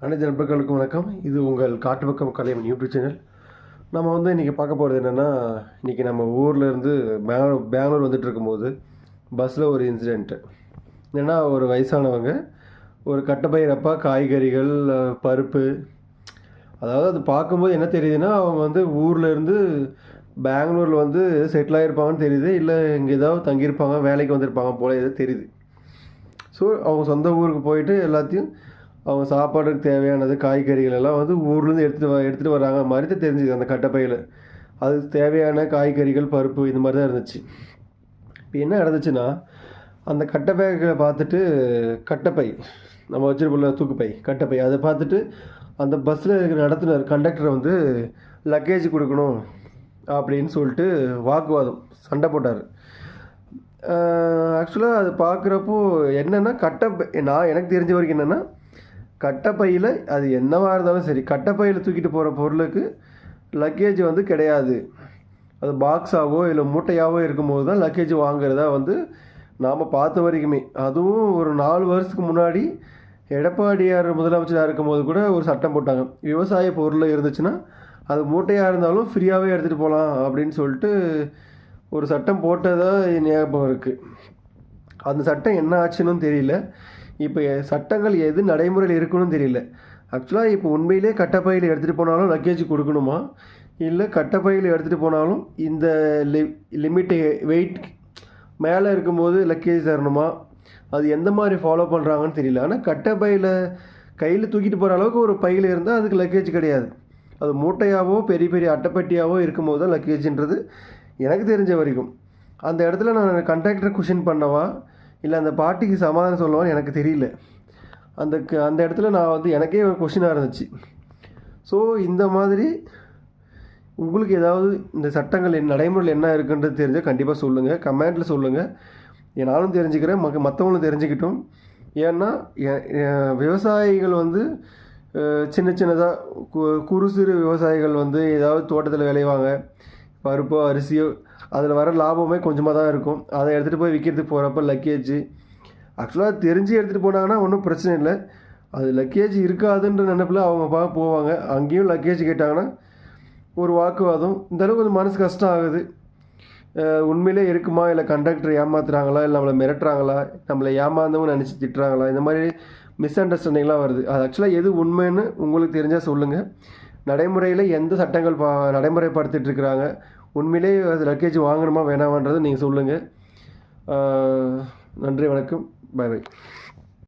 அனைத்து நண்பர்களுக்கும் வணக்கம். இது உங்கள் காட்டுப்பக்கம் கலைவன் யூடியூப் சேனல். நம்ம இன்றைக்கி பார்க்க போகிறது என்னென்னா, இன்றைக்கி நம்ம ஊர்லேருந்து பெங்களூர் வந்துட்டு இருக்கும்போது பஸ்ஸில் ஒரு இன்சிடெண்ட்டு. என்னென்னா, ஒரு வயசானவங்க ஒரு கட்டப்பயிரப்பா காய்கறிகள், பருப்பு, அதாவது அது பார்க்கும்போது என்ன தெரியுதுன்னா, அவங்க ஊர்லேருந்து பெங்களூரில் செட்டில் ஆகிருப்பாங்கன்னு தெரியுது. இல்லை இங்கே ஏதாவது தங்கியிருப்பாங்க, வேலைக்கு வந்திருப்பாங்க போல் ஏதோ தெரியுது. ஸோ அவங்க சொந்த ஊருக்கு போயிட்டு எல்லாத்தையும் அவங்க சாப்பாடுக்கு தேவையானது காய்கறிகள் எல்லாம் ஊர்லேருந்து எடுத்துகிட்டு வராங்க மாதிரி தான் தெரிஞ்சுது அந்த கட்டப்பையில். அது தேவையான காய்கறிகள், பருப்பு இந்த மாதிரி தான் இருந்துச்சு. இப்போ என்ன நடந்துச்சுன்னா, அந்த கட்டப்பைகளை பார்த்துட்டு கட்டப்பை நம்ம வச்சுருப்போம்ல தூக்குப்பை கட்டப்பை, அதை பார்த்துட்டு அந்த பஸ்ஸில் இருக்கிற நடத்துனர் கண்டக்டரை லக்கேஜ் கொடுக்கணும் அப்படின்னு சொல்லிட்டு வாக்குவாதம் சண்டை போட்டார். ஆக்சுவலாக அது பார்க்குறப்போ என்னென்னா, நான் எனக்கு தெரிஞ்ச வரைக்கும் என்னென்னா, கட்டப்பையில் அது என்னவாக இருந்தாலும் சரி, கட்டப்பையில் தூக்கிட்டு போகிற பொருளுக்கு லக்கேஜ் கிடையாது. அது பாக்ஸாவோ இல்லை மூட்டையாகவோ இருக்கும்போது தான் லக்கேஜ் வாங்குறதா நாம் பார்த்த வரைக்குமே. அதுவும் ஒரு 4 வருஷத்துக்கு முன்னாடி எடப்பாடியார் முதலமைச்சராக இருக்கும்போது கூட ஒரு சட்டம் போட்டாங்க. விவசாய பொருள் இருந்துச்சுன்னா அது மூட்டையாக இருந்தாலும் ஃப்ரீயாகவே எடுத்துகிட்டு போகலாம் அப்படின்னு சொல்லிட்டு ஒரு சட்டம் போட்டதாக ஞாபகம் இருக்குது. அந்த சட்டம் என்ன ஆச்சுன்னு தெரியல. இப்போ சட்டங்கள் எது நடைமுறையில் இருக்குன்னு தெரியல. ஆக்சுவலாக இப்போ உண்மையிலே கட்டப்பையில் எடுத்துகிட்டு போனாலும் லக்கேஜ் கொடுக்கணுமா, இல்லை கட்டப்பையில் எடுத்துகிட்டு போனாலும் இந்த லிமிட்டு வெயிட் மேலே இருக்கும்போது லக்கேஜ் தரணுமா, அது எந்த மாதிரி ஃபாலோ பண்ணுறாங்கன்னு தெரியல. ஆனால் கட்டப்பையில் கையில் தூக்கிட்டு போகிற அளவுக்கு ஒரு பையில் இருந்தால் அதுக்கு லக்கேஜ் கிடையாது. அது மூட்டையாகவோ பெரிய பெரிய அட்டைப்பட்டியாகவோ இருக்கும்போது தான் லக்கேஜ்ன்றது எனக்கு தெரிஞ்ச வரைக்கும். அந்த இடத்துல நான் கண்டக்டரை கொஷின் பண்ணவா இல்லை அந்த பாட்டிக்கு சமாதானம் சொல்லவான்னு எனக்கு தெரியல. அந்த இடத்துல நான் எனக்கே ஒரு கொஷினாக இருந்துச்சு. ஸோ இந்த மாதிரி உங்களுக்கு ஏதாவது இந்த சட்டங்கள் நடைமுறையில் என்ன இருக்குன்றது தெரிஞ்சால் கண்டிப்பாக சொல்லுங்கள், கமெண்ட்டில் சொல்லுங்கள். நானும் தெரிஞ்சுக்கிறேன், மற்றவங்களும் தெரிஞ்சுக்கிட்டோம். ஏன்னா விவசாயிகள் சின்ன சின்னதாக குறு சிறு விவசாயிகள் ஏதாவது தோட்டத்தில் விளைவாங்க, பருப்போ அரிசியோ, அதில் வர லாபமே கொஞ்சமாக தான் இருக்கும். அதை எடுத்துகிட்டு போய் விற்கிறதுக்கு போகிறப்ப லக்கேஜ் ஆக்சுவலாக தெரிஞ்சு எடுத்துகிட்டு போனாங்கன்னா ஒன்றும் பிரச்சனை இல்லை. அது லக்கேஜ் இருக்காதுன்ற நினைப்பில் அவங்க போவாங்க. அங்கேயும் லக்கேஜ் கேட்டாங்கன்னா ஒரு வாக்குவாதம். இந்தளவுக்கு கொஞ்சம் மனசு கஷ்டம் ஆகுது. உண்மையிலே இருக்குமா, இல்லை கண்டக்டர் ஏமாத்துறாங்களா, இல்லை நம்மளை மிரட்டுறாங்களா, நம்மளை ஏமாந்தவங்க நினச்சி திட்டுறாங்களா, இந்த மாதிரி மிஸ் அண்டர்ஸ்டாண்டிங்லாம் வருது. அது ஆக்சுவலாக எது உண்மைன்னு உங்களுக்கு தெரிஞ்சால் சொல்லுங்கள். நடைமுறையில் எந்த சட்டங்கள் நடைமுறைப்படுத்திட்டு இருக்கிறாங்க, உண்மையிலே அது லக்கேஜ் வாங்கணுமா வேணாமான்றது நீங்கள் சொல்லுங்கள். நன்றி, வணக்கம், பை பை.